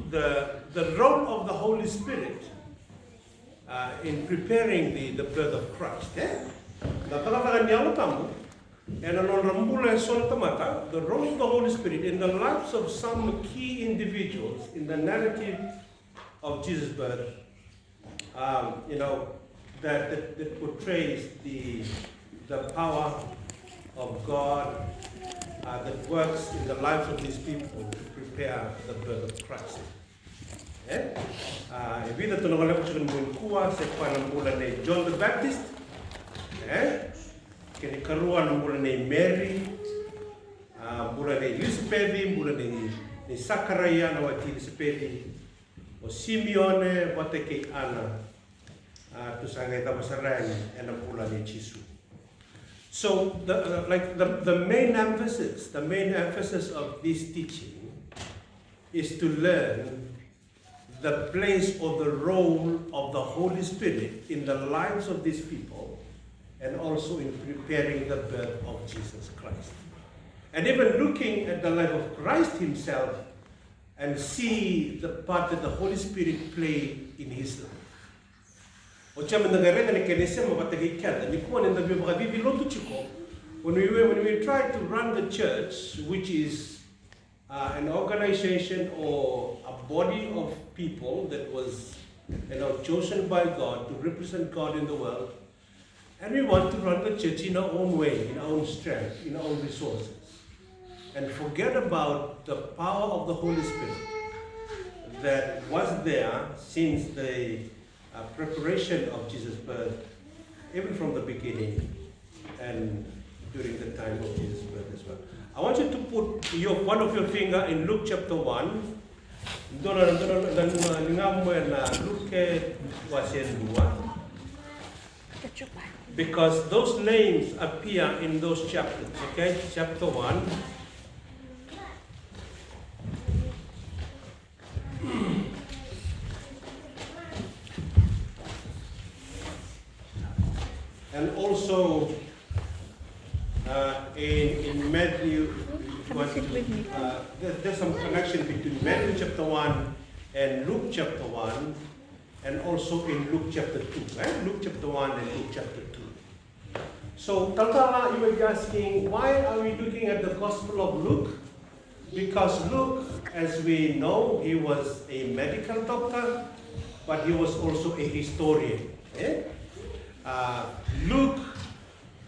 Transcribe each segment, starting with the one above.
the role of the Holy Spirit in preparing the birth of Christ. And the role of the Holy Spirit in the lives of some key individuals in the narrative of Jesus' birth, that portrays the power of God that works in the lives of these people to prepare the birth of Christ. Evita tunangalap sa kuwa sa panambulan ni John the Baptist, kinikaruan ng bulan ni Mary, bulan ni Elizabeth, bulan ni Zachariah na wati Elizabeth, o Simeone, wati kay Ana, to sa ngay tabasaran, and ang bulan ni Jesus. So, the main emphasis of this teaching is to learn the place or the role of the Holy Spirit in the lives of these people, and also in preparing the birth of Jesus Christ. And even looking at the life of Christ himself and see the part that the Holy Spirit played in his life. When we try to run the church, which is an organization or a body of people that was chosen by God to represent God in the world, and we want to run the church in our own way, in our own strength, in our own resources, and forget about the power of the Holy Spirit that was there since the preparation of Jesus' birth, even from the beginning and during the time of Jesus' birth as well. I want you to put one of your finger in Luke chapter 1. Because those names appear in those chapters, okay? Chapter 1. And also in Matthew, there's some connection between Matthew chapter 1 and Luke chapter 1, and also in Luke chapter 2, right? Luke chapter 1 and Luke chapter 2. So, Taltala, you may be asking, why are we looking at the Gospel of Luke? Because Luke, as we know, he was a medical doctor, but he was also a historian. Luke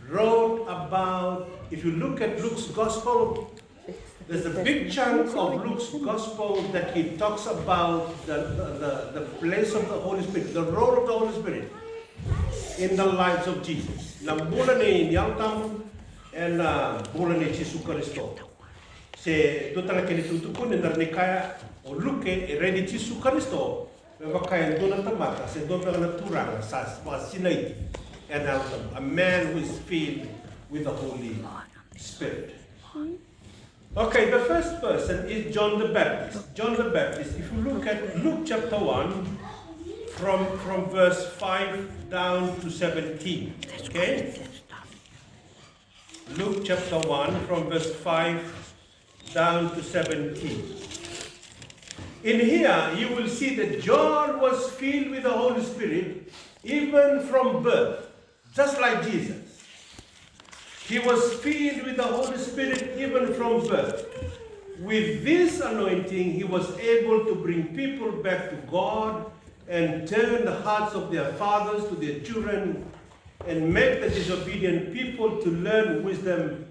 wrote about, if you look at Luke's Gospel, there's a big chunk of Luke's Gospel that he talks about the place of the Holy Spirit, the role of the Holy Spirit in the lives of Jesus. Bulan ni Yaltam and bulan ni Jesus Kristo. Se doon talaga kinitutukon ni Narnikaya o Luke, ready Jesus Kristo, kaya doon ang tamata, se doon na naturang sa mga sinay and a man who is filled with the Holy Spirit. Okay, the first person is John the Baptist. John the Baptist, if you look at Luke chapter 1, from verse 5 down to 17, okay? Luke chapter 1, from verse 5 down to 17. In here, you will see that John was filled with the Holy Spirit even from birth, just like Jesus. He was filled with the Holy Spirit even from birth. With this anointing, he was able to bring people back to God and turn the hearts of their fathers to their children and make the disobedient people to learn wisdom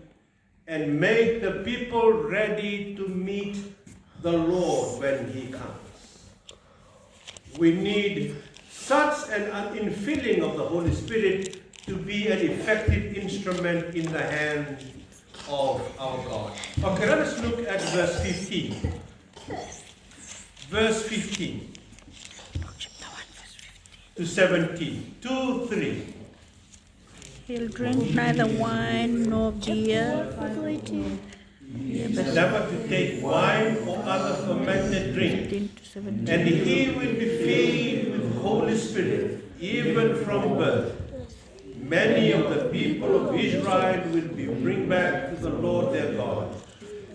and make the people ready to meet the Lord when he comes. We need such an infilling of the Holy Spirit to be an effective instrument in the hands of our God. Okay, let us look at verse 15. Verse 15 to 17. 2, 3. He'll drink neither wine nor beer. Never to take wine or other fermented drink. And he will be filled with Holy Spirit, even from birth. Many of the people of Israel will be bring back to the Lord their God.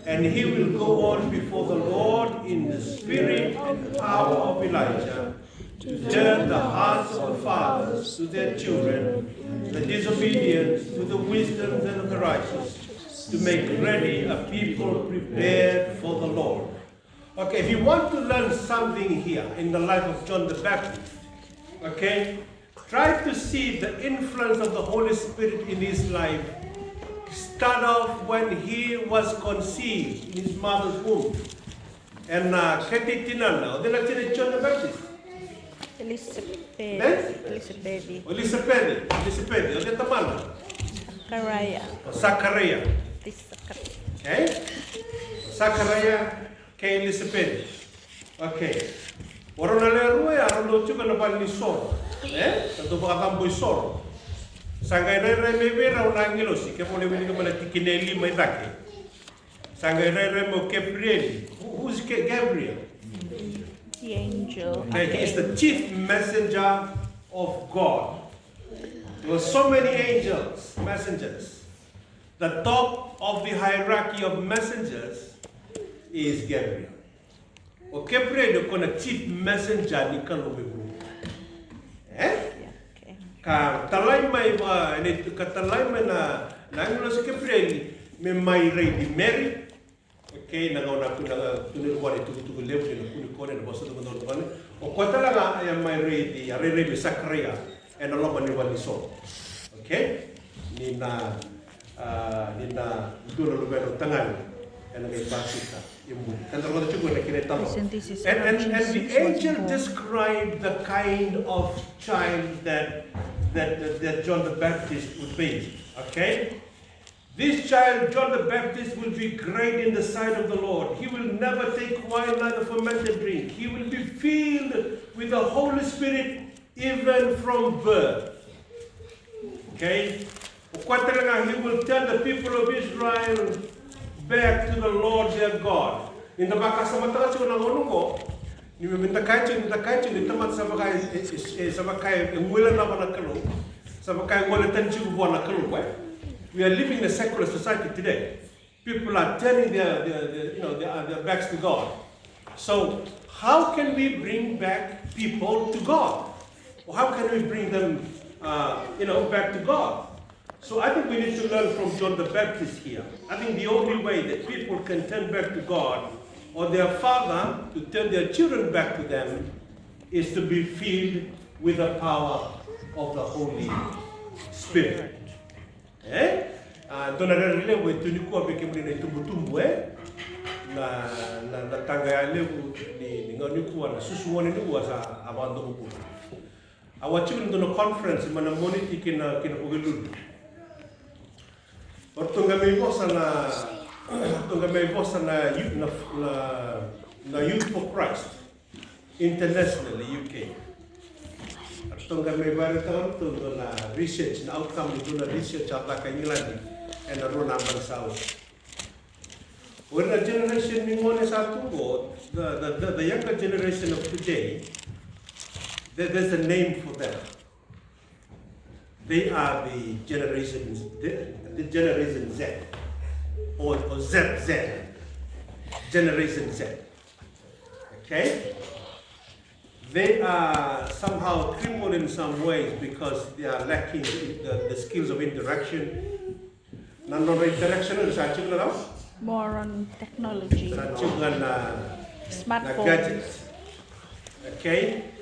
And he will go on before the Lord in the spirit and power of Elijah, to turn the hearts of the fathers to their children, the disobedient to the wisdom of the righteous, to make ready a people prepared for the Lord. Okay, if you want to learn something here in the life of John the Baptist, okay, try to see the influence of the Holy Spirit in his life. Start off when he was conceived in his mother's womb. And kati tinana, then I John the Baptist. Elizabeth. Elizabeth, tamana. Zachariah. Okay? Zachariah kay Elizabeth. Okay. Oro na lero ya ro chuka na bali soro. Tanto baka tamboy soro. Sangay re me ra una ngelosi ke pole wili ko mala tikineli mai dake. Sangay re mo Gabriel. Who's Gabriel? The angel. Okay, he is the chief messenger of God. There were so many angels, messengers. The top of the hierarchy of messengers is Gabriel. O Gabriel ko na chief messenger ni Kalobibu. Ka talay may ka talay may na nanglo si Gabriel may may ready Mary. Okay, nangauna ko na tunirwan ito level na kunikone na basta naman doon. O kwata lang ay may ready, ready Zachariah and Allah maniwali so. Okay? Nina dulo lubero tangan and nagay basita yung kanta ko chugo na kinetamo. And the angel described the kind of child that John the Baptist would be. Okay? This child, John the Baptist, will be great in the sight of the Lord. He will never take wine, neither fermented drink. He will be filled with the Holy Spirit even from birth. Okay? He will turn the people of Israel back to the Lord their God. In the Bakasamata ko, ni mintakaicho ni tamat sabakay ngwela na banakalo, sabakay ngwela tanchi buwan nakalo. We are living in a secular society today. People are turning their backs to God. So how can we bring back people to God? Or how can we bring them, back to God? So I think we need to learn from John the Baptist here. I think the only way that people can turn back to God, or their father to turn their children back to them, is to be filled with the power of the Holy Spirit. Dona rele we tuni ko be kemri na tumbutumbu na tanga ya levu ni ngani ko na susuone ni wa sa abando ko. Awachi ndo no conference mana moniti kina pogelu. Ortonga me bosa na Youth for Christ internationally UK. Tonga may barita to na research na outcome ito na research at England and the Rona South. When the generation ni sa tubo, the younger generation of today, there's a name for them. They are the Generation Z or ZZ, Generation Z. Okay. They are somehow crippled in some ways because they are lacking the skills of interaction. More on technology. Smartphones. Gadgets. Okay?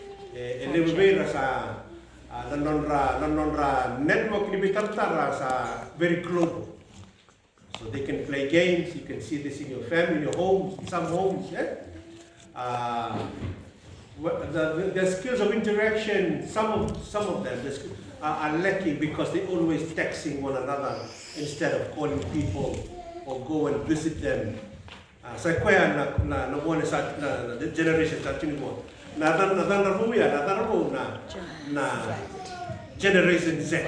Network ni sa very global. So they can play games. You can see this in your family, in your homes, in some homes. Yeah? The skills of interaction, some of them are lacking because they're always texting one another instead of calling people or go and visit them. Sa kaya na one sa the generation sa tinimo. Na Generation Z.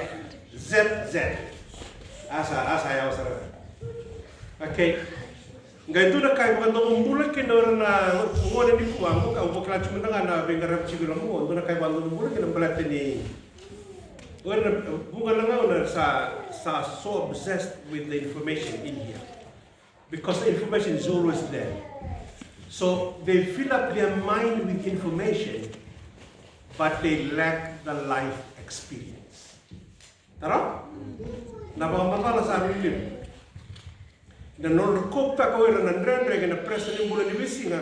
Asa ayaw sa. Okay. Ngayon na kayo mga namumulak kinora na umuna ni Kuwang mo, kung bakla cuma na bengarap siguro mo, na kayo mga namumulak kinora ni bunga lang ako na so obsessed with the information in here. Because the information is always there. So they fill up their mind with information, but they lack the life experience. Tara? Napamatala sa amin. Na non pa ko ira nandrendre na presa ni bulan ni wisinga.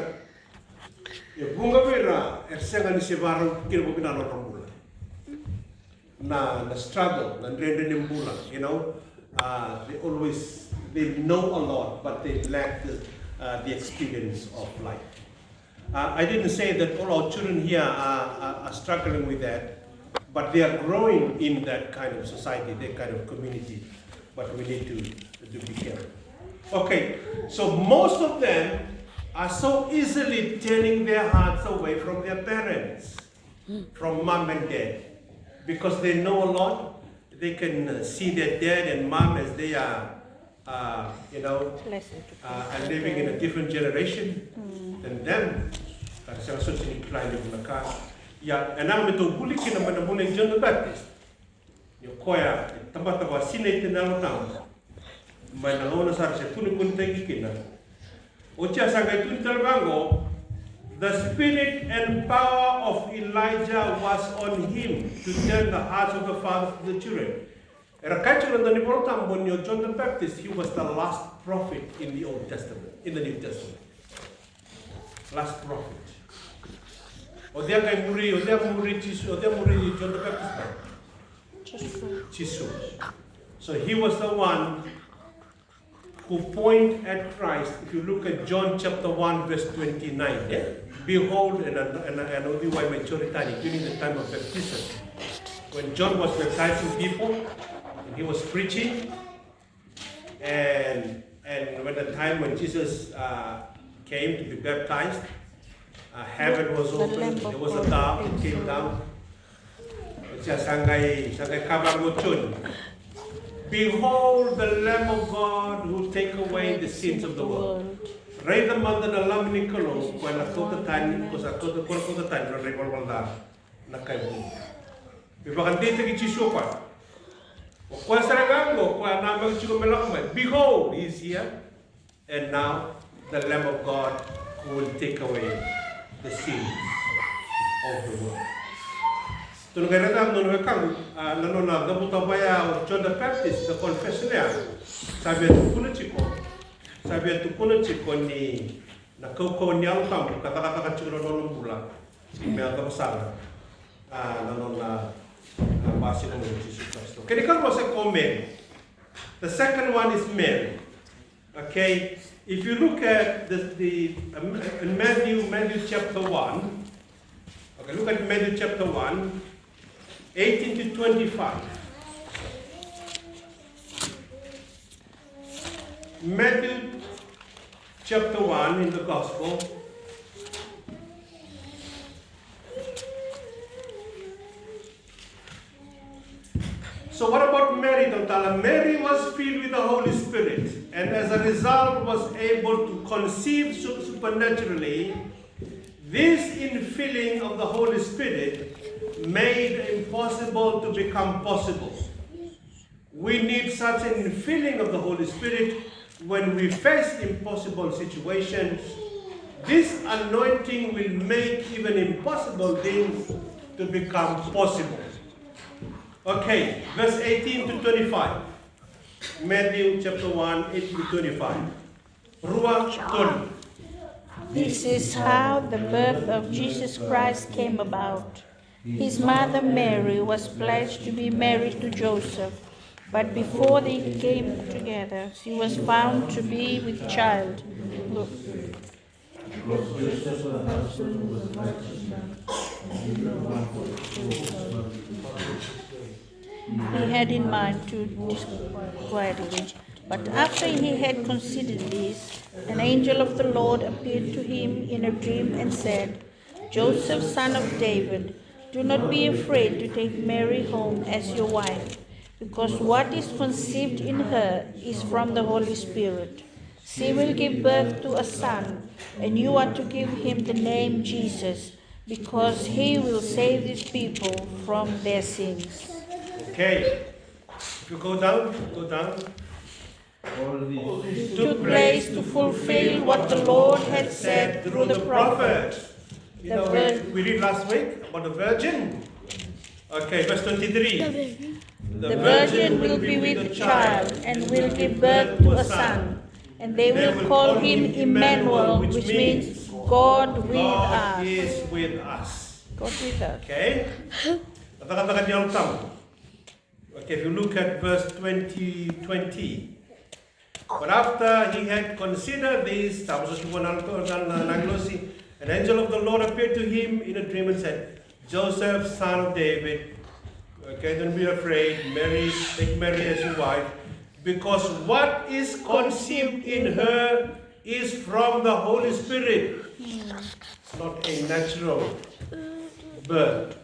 E bunga vera ersenga ni sebaro kiro binalo rombula. Na struggle nandrendre ni bulan, you know. They know a lot, but they lack the experience of life. I didn't say that all our children here are struggling with that, but they are growing in that kind of society, that kind of community. But we need to be careful. Okay, so most of them are so easily turning their hearts away from their parents, from mom and dad, because they know a lot. They can see their dad and mom as they are, living in a different generation than them. Yeah, and I'm to bully John the Baptist. You koya, Tamataba, Sinate and Alabama. My Nalona Sarche, Tunikun Tekina. Ocha Sangatun Talbango, the spirit and power of Elijah was on him to turn the hearts of the fathers to the children. John the Baptist, he was the last prophet in the Old Testament, in the New Testament. Last prophet. Odia muri John the Baptist. Jesus. So he was the one who pointed at Christ. If you look at John chapter 1 verse 29, yeah? Behold, and only why maturity during the time of baptism. When John was baptizing people, and he was preaching, and when the time when Jesus came to be baptized, heaven was open, there was a dove that came down. Behold the Lamb of God who take away the sins of the world. Ray the man na lam ni kalo when I thought the time because I thought the time na ray walda na kayo. Bibakan dito ki Chiso kwa. O kwa saragango kwa na magchiko melakmay. Behold, he is here, and now the Lamb of God who will take away the sins of the world. Tunugayana nung kang nanona dabutawaya John the Baptist the confession niya. Sabi tukuna chiko ni nakauko niya utang kata-kata chiro nung bula. Meya tapasala nanona basi ng Jesus Christ. Okay, the was a comment. The second one is Mary. Okay, if you look at in Matthew chapter 1. Okay, look at Matthew chapter 1. 18 to 25. Matthew chapter 1 in the Gospel. So what about Mary, Tontala? Mary was filled with the Holy Spirit, and as a result was able to conceive supernaturally. This infilling of the Holy Spirit made impossible to become possible. We need such an infilling of the Holy Spirit when we face impossible situations. This anointing will make even impossible things to become possible. Okay, verse 18 to 25. Matthew chapter 1, 18 to 25. Ruach Toli. This is how the birth of Jesus Christ came about. His mother Mary was pledged to be married to Joseph, but before they came together, she was found to be with child. He had in mind to disquietly. But after he had considered this, an angel of the Lord appeared to him in a dream and said, Joseph, son of David, do not be afraid to take Mary home as your wife, because what is conceived in her is from the Holy Spirit. She will give birth to a son, and you are to give him the name Jesus, because he will save his people from their sins. Okay, if you go down. All these took place to fulfill what the Lord had said through the prophet. You know, we read last week about the virgin. Okay, verse 23. The virgin will be with child and will give birth to a son, and they will call him Emmanuel, which means God with God us. is with us. God with us. Okay? Katakan yang utama. Okay, if you look at verse 20. But after he had considered this, an angel of the Lord appeared to him in a dream and said, Joseph, son of David, okay, don't be afraid, take Mary as your wife, because what is conceived in her is from the Holy Spirit. It's not a natural birth.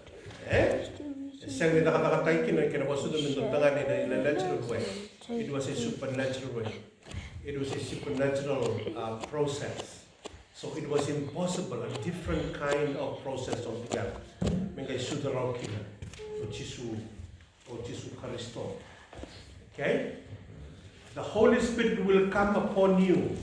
In a natural way. It was a supernatural way. It was a supernatural process. So it was impossible, a different kind of process altogether. Okay? The Holy Spirit will come upon you.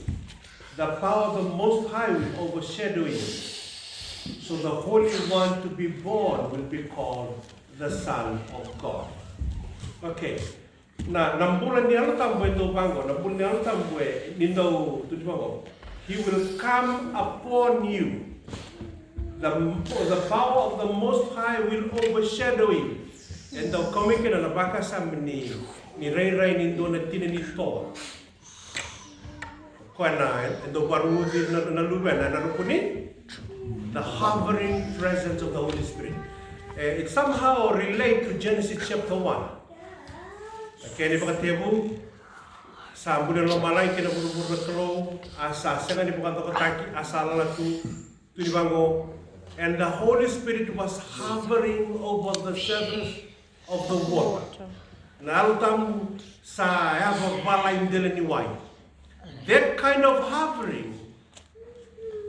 The power of the Most High will overshadow you. So the Holy One to be born will be called the Son of God. Okay. Na nambulan ni ano tamboy to bango, nambulan ni ano tamboy nindo to bango. He will come upon you. The power of the Most High will overshadow you. And the coming in na baka sa ni ray nindo na tinanito. Kuana and the barudi na luben na narukunin. The hovering presence of the Holy Spirit. It somehow relates to Genesis chapter 1. Okay, ni pakatibu sa bulan lo malay kina buru-buru kelo asa sena ni bukan toko taki asala tu di bango, and the Holy Spirit was hovering over the surface of the water. Na alutam sa ava balay ndele ni wai. That kind of hovering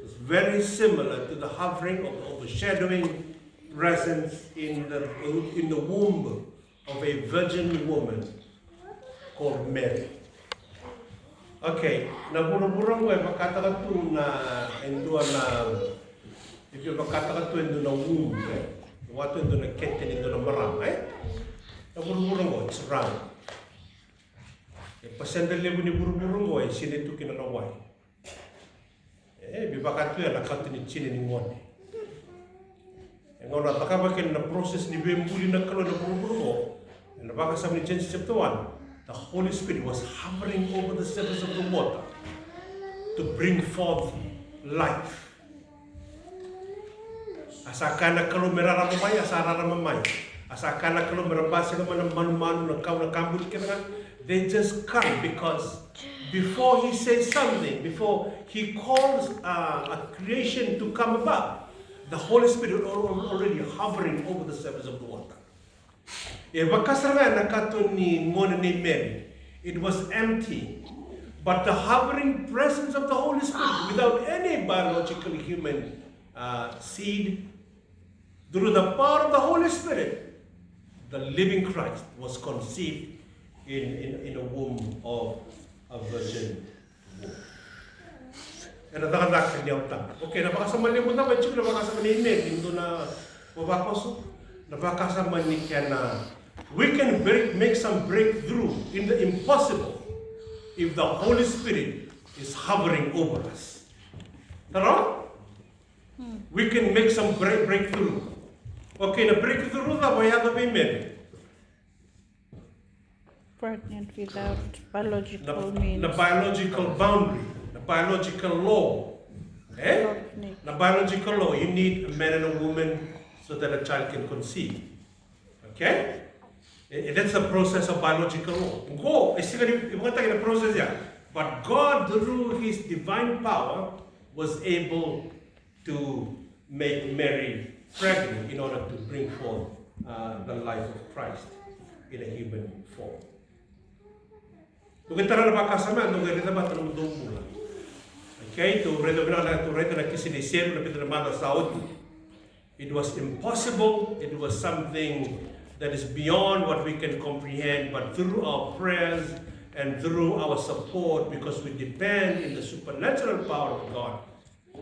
is very similar to the hovering of the overshadowing presence in the womb of a virgin woman called Mary. Okay, na burung-burung ko makatakan tu na endua na if makatakan tu endo na womb waktu endo na keten endo na maram na burung-burung ko it's round. Pasendal lebu ni burung-burung ko sini tu kinarawai. Bibaka tu na katu ni chini ni ngone. Ngora takabakin na process ni bembuli na kalo na burung-burung ko. Na baka sa Genesis chapter 1. The Holy Spirit was hovering over the surface of the water to bring forth life. Asakana kalau merara mamai, asarara mamai. Asakana kalau merabasi naman manu-manu na kau na kambul kena, they just come because before he says something, before he calls a creation to come about, the Holy Spirit already hovering over the surface of the water. It was empty, but the hovering presence of the Holy Spirit, without any biological human seed, through the power of the Holy Spirit, the living Christ was conceived in a womb of a virgin woman. And okay, napakasama ni mo na ba chuk napakasama ni email indo na babakoso napakasama ni kana. We can make some breakthrough in the impossible if the Holy Spirit is hovering over us. Tara? We can make some breakthrough. Okay, the breakthrough na bayado ba email? Pregnant without biological means. The biological boundary. Biological law. The biological law, you need a man and a woman so that a child can conceive. Okay? That's the process of biological law. The process, yeah. But God, through His divine power, was able to make Mary pregnant in order to bring forth the life of Christ in a human form. Okay, it was impossible, it was something that is beyond what we can comprehend, but through our prayers and through our support, because we depend in the supernatural power of God,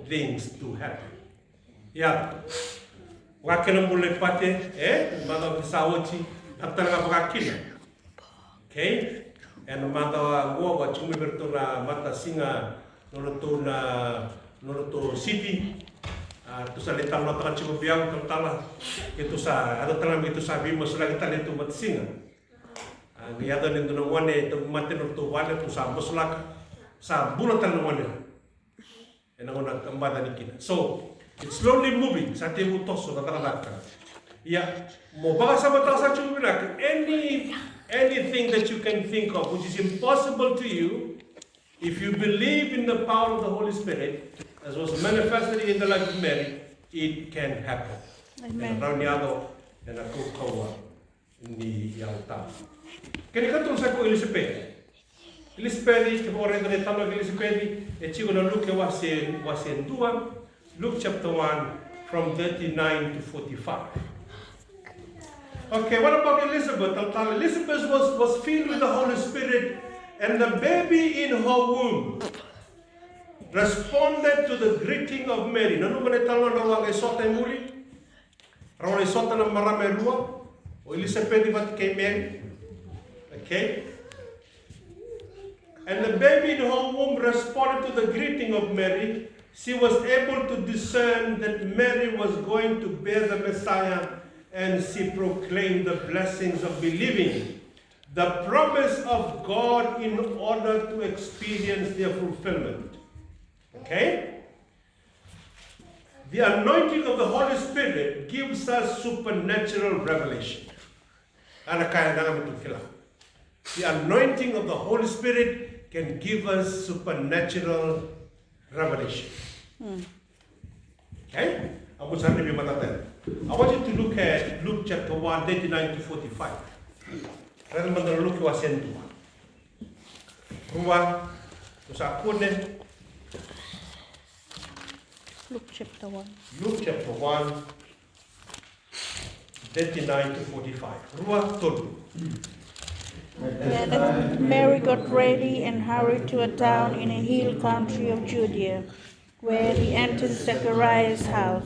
things do happen. Yeah. Wakena mule pate, mother of Sawachi, Atanga Wakina. Okay? And mother Wawa Chumibertuna Mata Singa, Noroto City, to Salitan Matachibo Biang Tala, itu sa, ada tangan itu sabi mas lagi tali itu mat singa. Ni ada ni duna wane to maten to wane to sa boslak sa bulatan wane. Ena ngona kambada nikina. So it's slowly moving. Sa tibu toso na tanaka. Ya, mo baka sa mata sa chumirak anything that you can think of which is impossible to you, if you believe in the power of the Holy Spirit, as was manifested in the life of Mary, it can happen. Amen. Rauniado and a kukawa ni yauta. Kani katul sa ko Elizabeth. Elizabeth, ke ora de talo Elizabeth, e chigo na Luke was in Luke chapter 1 from 39 to 45. Okay, what about Elizabeth? Elizabeth was filled with the Holy Spirit, and the baby in her womb responded to the greeting of Mary. Nanu mana talo na wang esota muri? Rawan esota na marame rua. O Elizabeth bat kay Mary. Okay? And the baby in her womb responded to the greeting of Mary. She was able to discern that Mary was going to bear the Messiah, and she proclaimed the blessings of believing the promise of God in order to experience their fulfillment. Okay? The anointing of the Holy Spirit gives us supernatural revelation. The anointing of the Holy Spirit can give us supernatural revelation. Okay? I want you to look at Luke chapter 1, 39 to 45. Remember Luke was in Rua, Luke chapter 1. Luke chapter 1, 39 to 45. Rua Tolu. Then Mary got ready and hurried to a town in a hill country of Judea, where he entered Zechariah's house.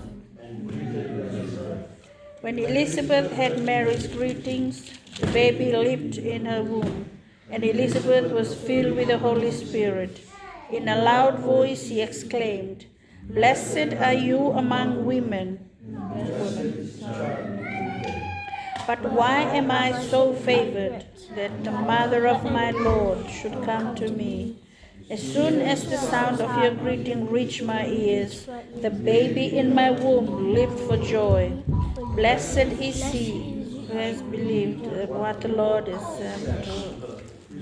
When Elizabeth had Mary's greetings, the baby leaped in her womb, and Elizabeth was filled with the Holy Spirit. In a loud voice she exclaimed, "Blessed are you among women. But why am I so favored that the mother of my Lord should come to me? As soon as the sound of your greeting reached my ears, the baby in my womb leaped for joy. Blessed is he who has believed that what the Lord has said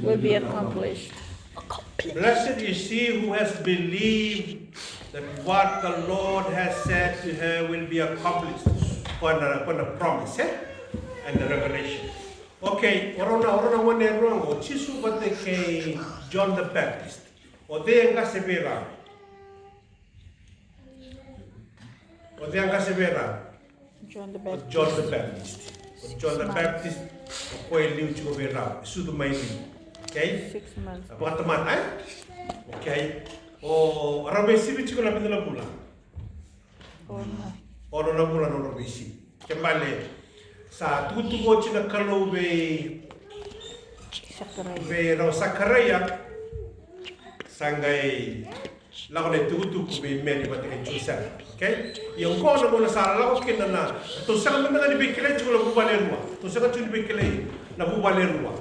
will be accomplished." Blessed is she who has believed that what the Lord has said to her will be accomplished. Upon a promise, and the revelation. Okay, orona one wrong. Chisu bate ke John the Baptist. O de anga severa. John the Baptist. John the Baptist. John the Baptist. Ko liu chuko vera. Sudu mai li. Okay? 6 months. Apa teman Okay. O rabesi bichiko na pindala bula. Oro na bula no rabesi. Kembali sa tutugo china kalau be Zechariah sangai lago ne tutu be Mary batike Joseph. Okay? Yung ko na muna sa lago kinana. To sa mga ni bikile chulo bubalerua. To sa chuni bikile na bubalerua.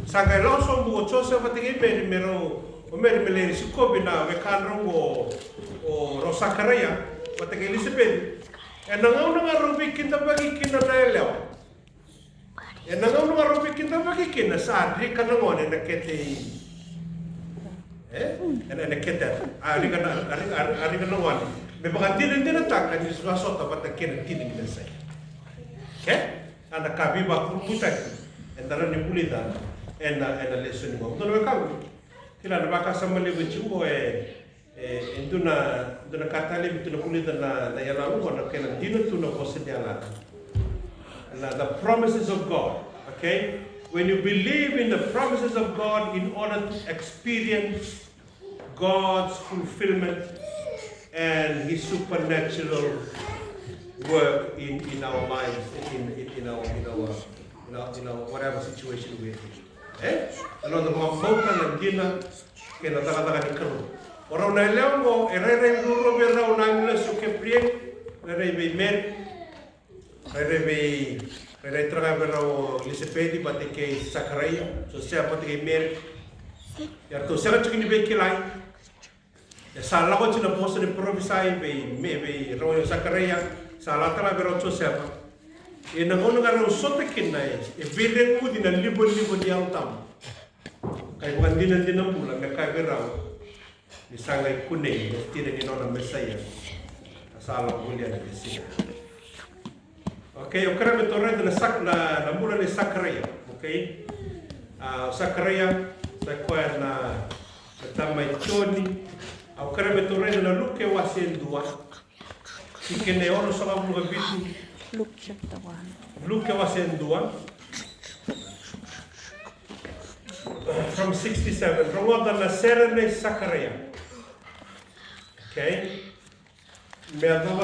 Sangai lago so bugo Joseph batike Mary mero Mary meleri sikobi na we kanrongo o Zechariah batike Elizabeth. E nangaw nga rubi kinta bagi kina na elew. E nangaw nga rubi kinta bagi kina sa adri ka nangon na kete. Na kete. Ari ka nangon. May baka din tak kan iswa sota bata kina tining na say. Okay? Ana kabiba kurbutak. E dara ni pulida. E na lesson mo. Dono ka. Kila na baka sa mali bichugo itu na katali itu na pulida na yala ugo na kena dino tu na kosediala na the promises of God. Okay, when you believe in the promises of God in order to experience God's fulfillment and His supernatural work in our lives, in our whatever situation we're in. Another one, Mokan and Gina, can a Talaga. Or on a level, a rare rule around Angles, you can create, where they met, where they travel Lisepedi, but they case Sakaria, so Sapa they met. You're to sell it to the Becky line. The Salagot in the Boston and prophesy, maybe Royal Sakaria, Salatala Veroto Sapa. In the Monaga Sotakina, a very good in a liberal Yaltam. I want dinner dinambula, and the Kagerao. Ni sangai kuning, tidak ni nona Messiah. Asal mulia ni sini. Okay, okra metore na mula ni Sakaria. Okay, Sakaria sa kuya na tamay Tony. Okra metore na Luke wasen dua. Ikene ono sa mga bitu. Luke chapter 1. Luke wasen dua. From 67. Rawada na serene Sakaria. Okay, from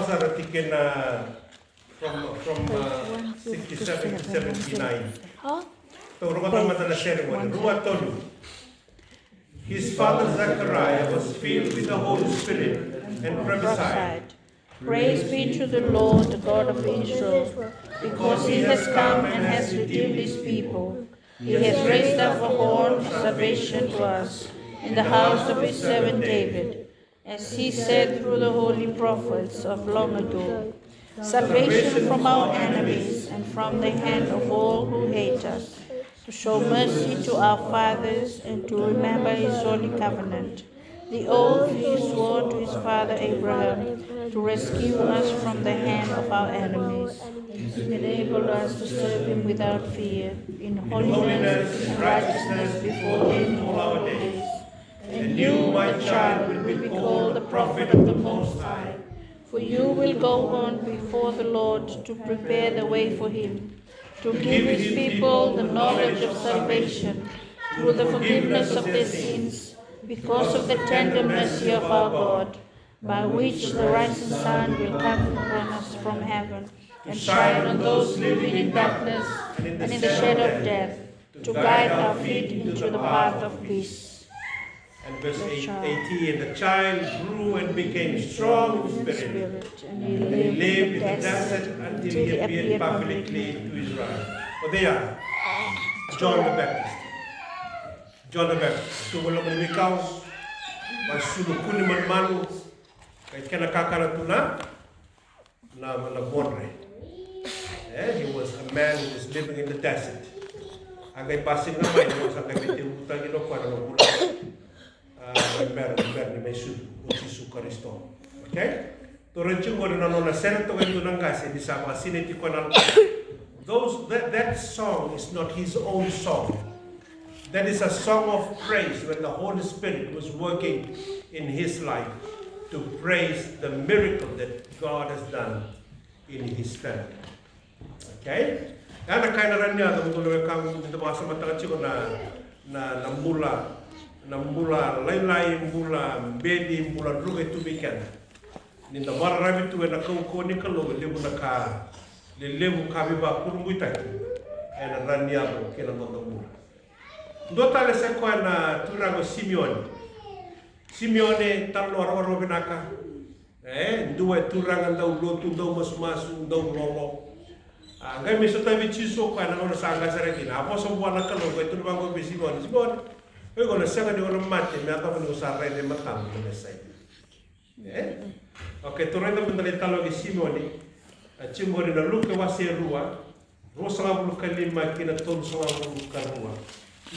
67 to 79. His father Zechariah was filled with the Holy Spirit and prophesied. Praise be to the Lord, the God of Israel, because He has come and has redeemed His people. He has raised up a horn of salvation to us in the house of His servant David, as He said through the holy prophets of long ago, salvation from our enemies and from the hand of all who hate us, to show mercy to our fathers and to remember His holy covenant, the oath He swore to His father Abraham, to rescue us from the hand of our enemies, to enable us to serve Him without fear, in holiness and righteousness before Him all our days. And you, my child, will be called the prophet of the Most High, for you will go on before the Lord to prepare the way for Him, to give His people the knowledge of salvation through the forgiveness of their sins, because of the tender mercy of our God, by which the rising sun will come upon us from heaven, and shine on those living in darkness and in the shadow of death, to guide our feet into the path of peace. And verse 18, the child grew and became strong in spirit, and he lived in the desert until he appeared publicly to Israel. Oh, they are John the Baptist. John the Baptist. Tumulong ni ikaw, masulukuni man manu, kay kinakakala tuna, na bonre. He was a man who was living in the desert. Agay passing na may, was ang kay utang ino para no okay? That song is not his own song. That is a song of praise when the Holy Spirit was working in his life to praise the miracle that God has done in his family. Okay? Ana kaina ranya da mulu kang da basa matanga chiko na mula lain mula bedi mula druga tu bikan ni da war rabi tu na ko ni kalo lebu na ka le lebu ka bi ba kur muita ena rania bo kena do mula do tale se ko na turago Simeone talo oro binaka dua turanga da lotu da mas da lolo ngai mi sota vi chiso ka na ora sanga sare kina apo so buana kalo ko tu bango bi Simone We're going to sing it on a mat, and I'm going to say, Matam, to the side. Okay, to read up in the Litalo Simone, a chimor in a look of Rua, Rosa Lukalima, Kina Tonsoa Karua.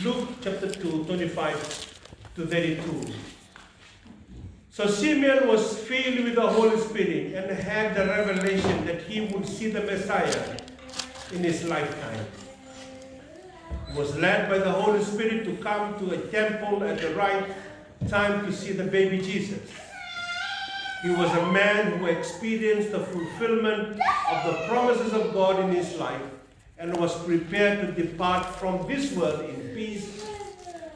Luke chapter 2, 25 to 32. So Simeon was filled with the Holy Spirit and had the revelation that he would see the Messiah in his lifetime. He was led by the Holy Spirit to come to a temple at the right time to see the baby Jesus. He was a man who experienced the fulfillment of the promises of God in his life and was prepared to depart from this world in peace.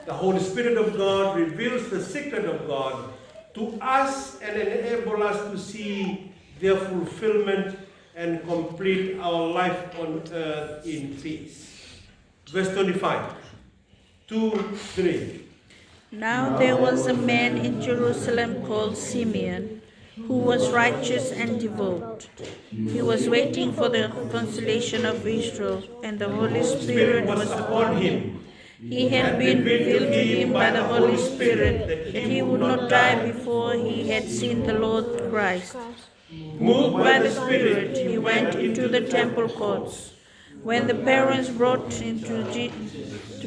The Holy Spirit of God reveals the secret of God to us and enable us to see their fulfillment and complete our life on earth in peace. Verse 25, 2, 3. Now there was a man in Jerusalem called Simeon, who was righteous and devout. He was waiting for the consolation of Israel, and the Holy Spirit was upon him. He had been revealed to him by the Holy Spirit that he would not die before he had seen the Lord Christ. Moved by the Spirit, he went into the temple courts. When the parents brought him to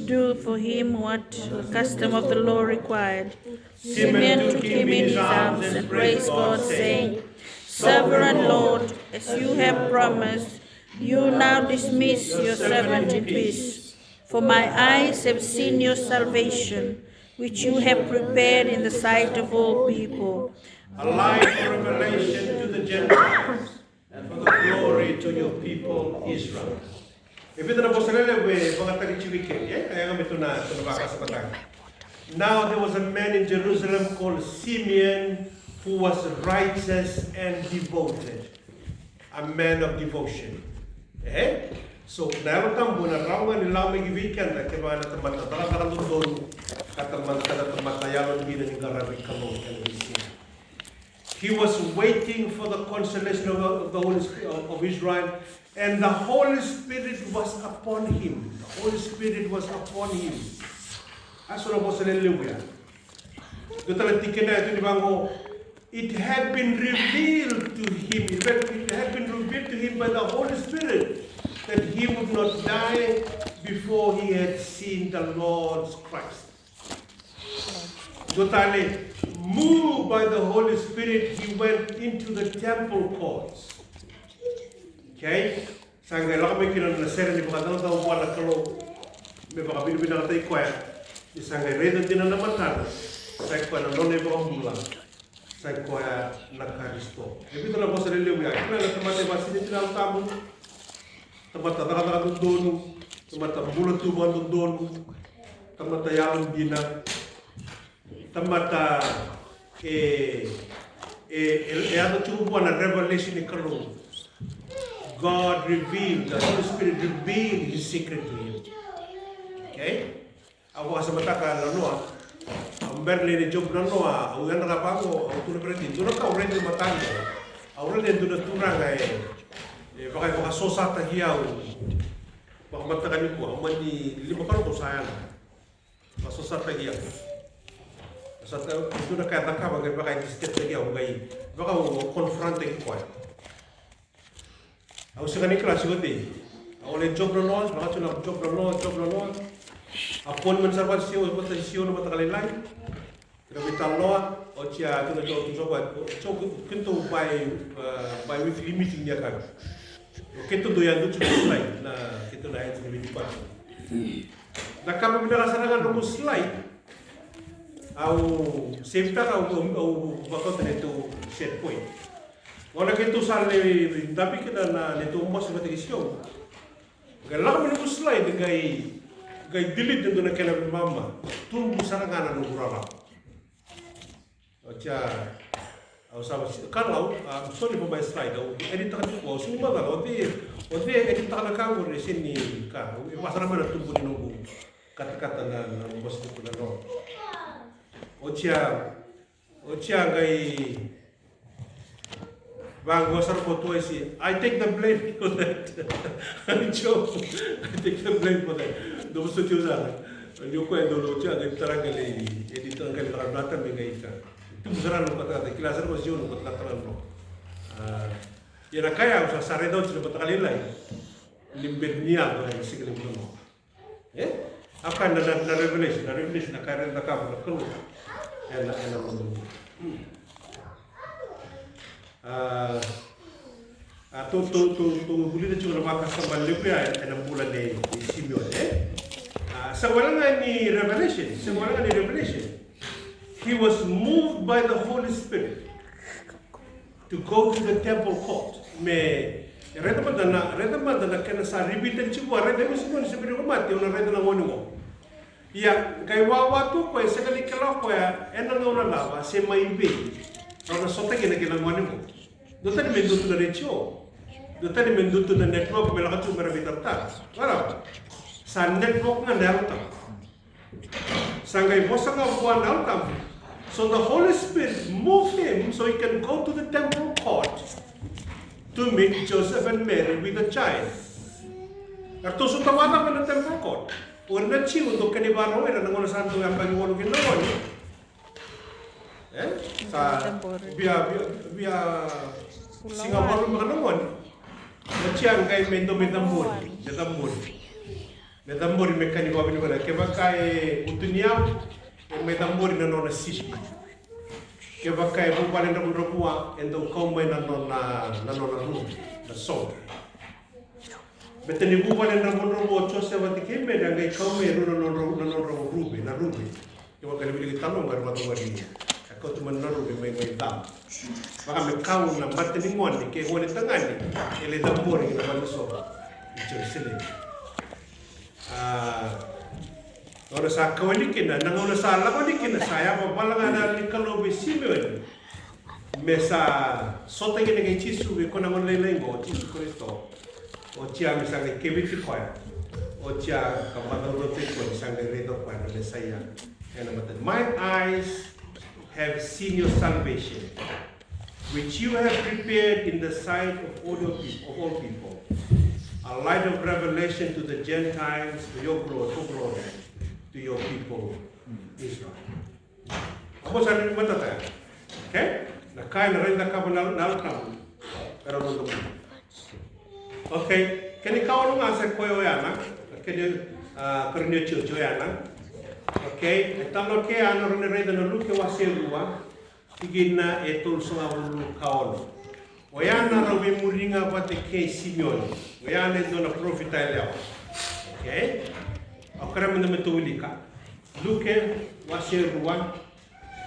do for him what the custom of the law required, Simeon took him in his arms and praised God, saying, Sovereign Lord, as you have promised, you now dismiss your servant in peace. For my eyes have seen your salvation, which you have prepared in the sight of all people, a light for revelation to the Gentiles, and for the glory to your people Israel. Now there was a man in Jerusalem called Simeon who was righteous and devoted, a man of devotion. So naroon tambo na raungan nila may weekend na kaya na tamata tarakang doon katamata tamatayalon din ng garabik kamo and he was waiting for the consolation of the Holy Spirit of Israel, and the Holy Spirit was upon him. The Holy Spirit was upon him. Asura mo sa hallelujah. It had been revealed to him. It had been revealed to him by the Holy Spirit that he would not die before he had seen the Lord Christ. Totally moved by the Holy Spirit, he went into the temple courts. Okay? Sangay lang kami kinan na sere ni mga daw wala kalo. May baka binibina katay kwaya. Sangay redo din na naman sa kwaya na nonay baka mula. Sa kwaya nakaristo. Ibig na po sa hallelujah. Kaya na tamatay ba sinitinaw tamo? Tamatay doon. Tamatay bulat tuman doon. Tamatay yaman din na. Tamata revelation in Kalo. God revealed, the Holy Spirit revealed His secret to him. Okay? Ako sa mata ka lanoa, ang berle ni Job lanoa, ang yan nakapango, ang tulad berti, doon ka ulit yung matanda. Ang ulit yung doon turang ay, baka yung sosata hiyaw, baka matakan ko, ang mani, lima ka rin ko sayang. Sosata hiyaw. So itu na kaya nakaba kaya baka disket lagi ako kay baka mo confronting ko. Ako sa kanila siguro ako le job no baka tuna job no appointment sa siyo basta siyo na matakalilay. Pero bitalo o siya tuna job so kinto by weekly meeting niya ka. Kinto doyan do slide na kinto na ito ni pa. Nakaba binala sa nga no slide. Au sempre au bakot neto set point. Ora que tu sale tapi que na neto mas matisyo. Galang mo slide gay delete do na kela mama. Tu busana ngana no burara. Ocha au sabe kalau sorry for my slide au edit ta ko sini ba o de edit ta na ka ngore sini ka. Pasara mana tu no kata-kata na bos ko na no. Ocha gai bang gosar foto isi. I take the blame for that. I take the blame for that. Dobo so chuza. Yo ko endo ocha gai tarangale editor gai tarangata me gai ka. Tu busara no kata kilasa ko sio no kata no. Era kaya usa saredo chile batakalilai. Limbernia do ay sigli no. Akan na revelation na kaya na ka ko. Boleh juga makan sambal lepe enam bulan ni Simeon. Seorang ni revelation. He was moved by the Holy Spirit to go to the temple court. Reda madana kena sa ribitan chibua reda musikon sibiri mati una reda na ngoni mo. Ya, kai wawa tu ko sekali kala ko ya enang una lava se maimbe. Ora sota kena ngoni mo. Dotani mendutu na recho. Dotani mendutu na network mela katu mera bitarta. Wala. Sa network na delta. Sangai bosanga buan delta. So the Holy Spirit moved him so he can go to the temple court to meet Joseph and Mary with the child. Arto so tawata pa ng temple court. Una chi untuk kanibaro era nangona santo yang bagi wonu ginawa. Sa via Singapore mga nangon. Nachiang kay mendo metambur. Metambur mekani wa binibara keba kay utuniam metambur na nona sisi. Keba kay bu balen na bunrapua endo komay na nona ru na so. Betani bu balen na bunrapu chose wa tikimbe na kay komay ru na rubi. Keba kay bili tanong gar matungari. Ako tuman na rubi may dam. Baka may kau na matani ngoni kay ngoni tangani ele tambur na maluso. Jerusalem. Ora sa kawalikin na nanguna sa lakawalikin na saya papalangan na likalobi Simeon mesa soteng ini chisu ko nangon leleng go chisu Kristo o chia misang kebiti ko o chia kamadoro te ko misang redo ko na Messiah and my eyes have seen your salvation which you have prepared in the sight of all people a light of revelation to the Gentiles to your glory to your people Israel. Ako sa rin matata. Okay? Nakain na rin na ka nalakam. Pero nung okay. Kani ikaw nung asa ko yana. Kani karniyo chucho yana. Okay? Italo ke ano rin rin na luke waselua. Tigin na etul sa abulu kaon. Oyana rawi muringa pati ke Simeon. Oyana ito na profita leo. Okay? Akara mena metulika. Luke wasir ruan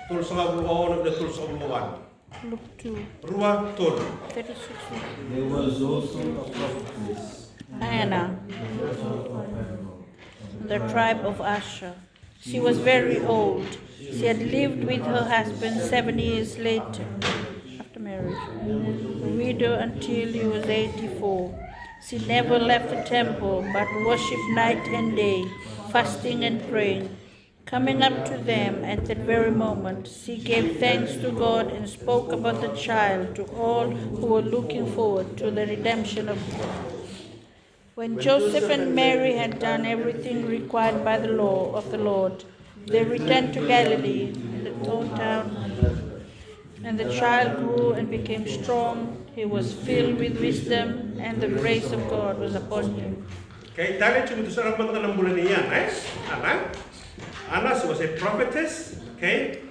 tul sabu on the tul sabu one. Luke 2. Ruan tul. 36. There was also a prophetess, Anna, the tribe of Asher. She was very old. She had lived with her husband 7 years later after marriage, a widow until he was 84. She never left the temple, but worshipped night and day, fasting and praying. Coming up to them at that very moment, she gave thanks to God and spoke about the child to all who were looking forward to the redemption of God. When Joseph and Mary had done everything required by the law of the Lord, they returned to Galilee, in the town, and the child grew and became strong. He was filled with wisdom, and the grace of God was upon him. Okay, dahil cuma sarap mga ng bulan niyan, Anna was a prophetess, okay?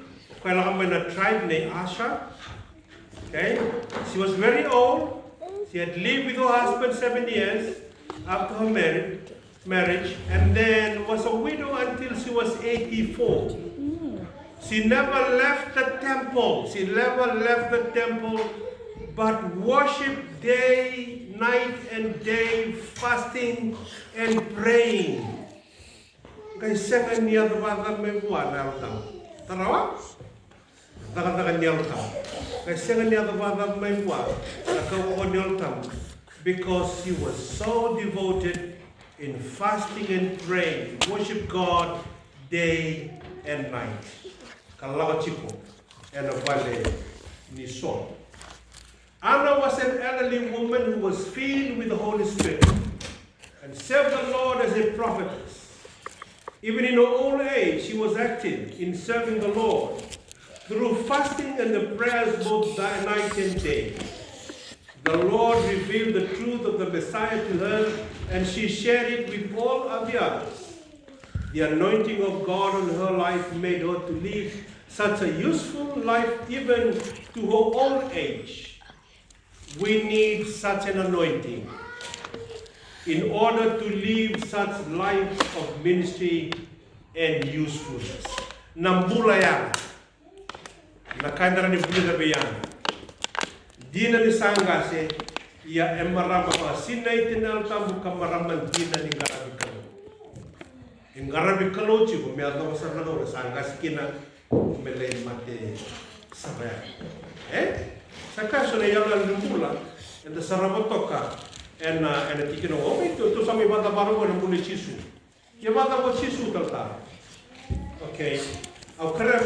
Kailangan may na tribe named Asher, okay? She was very old. She had lived with her husband 7 years after her marriage, and then was a widow until she was 84. She never left the temple. But worship day, night and day, fasting and praying. Kay second niya dapat may buwan na utang. Tarawa? Dakat niya utang. Kay second niya dapat may buwan. Nakawa niya utang. Because she was so devoted in fasting and praying, worship God day and night. Kalawa chipo and a valley ni Saul. Anna was an elderly woman who was filled with the Holy Spirit and served the Lord as a prophetess. Even in her old age, she was active in serving the Lord through fasting and the prayers both night and day. The Lord revealed the truth of the Messiah to her, and she shared it with all of the others. The anointing of God on her life made her to live such a useful life even to her old age. We need such an anointing in order to live such lives of ministry and usefulness. Nambula yan. Nakandara ni Buddha Bayan. Dina ni Sangase, ia emarama pa sinai tinal tambu kamaraman tina ni ngarabi kalo. Ngarabi kalo chigo me atau sarna ora sangas kina mele mate sabaya. Sakaso na yala lumpula enda sarabotoka ena tikino omi tu sami bata baru na muli chisu. Ia bata bo chisu talta. Okay. Au kare